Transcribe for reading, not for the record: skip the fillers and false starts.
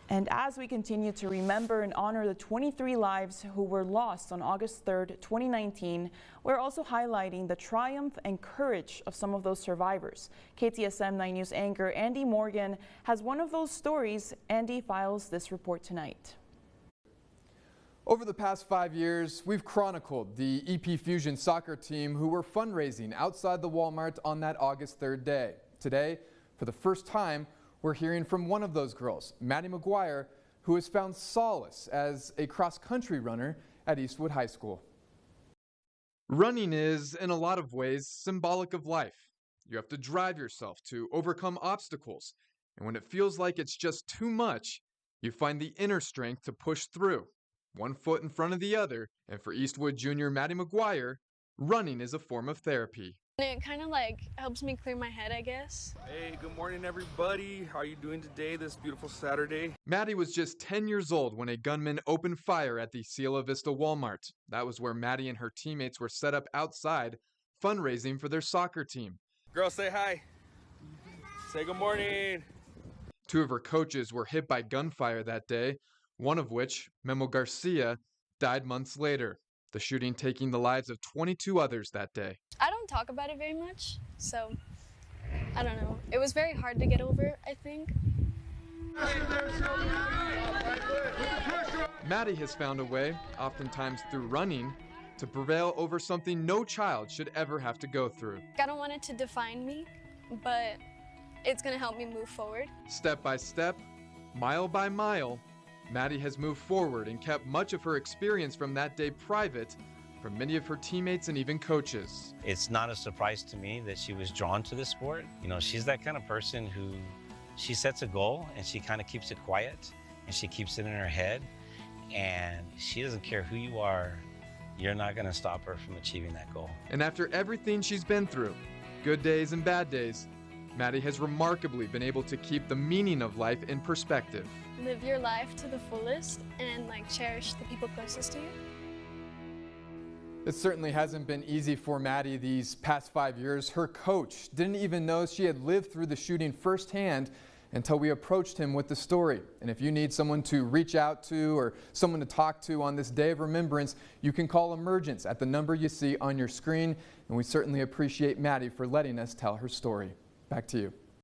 And as we continue to remember and honor the 23 lives who were lost on August 3rd, 2019, we're also highlighting the triumph and courage of some of those survivors. KTSM 9 News anchor Andy Morgan has one of those stories. Andy files this report tonight. Over the past 5 years, we've chronicled the EP Fusion soccer team who were fundraising outside the Walmart on that August 3rd day. Today, for the first time, we're hearing from one of those girls, Maddie McGuire, who has found solace as a cross-country runner at Eastwood High School. Running is, in a lot of ways, symbolic of life. You have to drive yourself to overcome obstacles, and when it feels like it's just too much, you find the inner strength to push through, one foot in front of the other. And for Eastwood junior Maddie McGuire, running is a form of therapy. It kind of like helps me clear my head, I guess. Hey, good morning everybody. How are you doing today, this beautiful Saturday? Maddie was just 10 years old when a gunman opened fire at the Cielo Vista Walmart. That was where Maddie and her teammates were set up outside, fundraising for their soccer team. Girls, say hi. Say good morning. 2 of her coaches were hit by gunfire that day, one of which, Memo Garcia, died months later. The shooting taking the lives of 22 others that day. I don't talk about it very much, so I don't know. It was very hard to get over, I think. Maddie has found a way, oftentimes through running, to prevail over something no child should ever have to go through. I don't want it to define me, but it's going to help me move forward. Step by step, mile by mile, Maddie has moved forward and kept much of her experience from that day private from many of her teammates and even coaches. It's not a surprise to me that she was drawn to this sport. You know, she's that kind of person who, she sets a goal and she kind of keeps it quiet and she keeps it in her head, and she doesn't care who you are, you're not going to stop her from achieving that goal. And after everything she's been through, good days and bad days, Maddie has remarkably been able to keep the meaning of life in perspective. Live your life to the fullest and cherish the people closest to you. It certainly hasn't been easy for Maddie these past 5 years. Her coach didn't even know she had lived through the shooting firsthand until we approached him with the story. And if you need someone to reach out to or someone to talk to on this day of remembrance, you can call Emergence at the number you see on your screen. And we certainly appreciate Maddie for letting us tell her story. Back to you.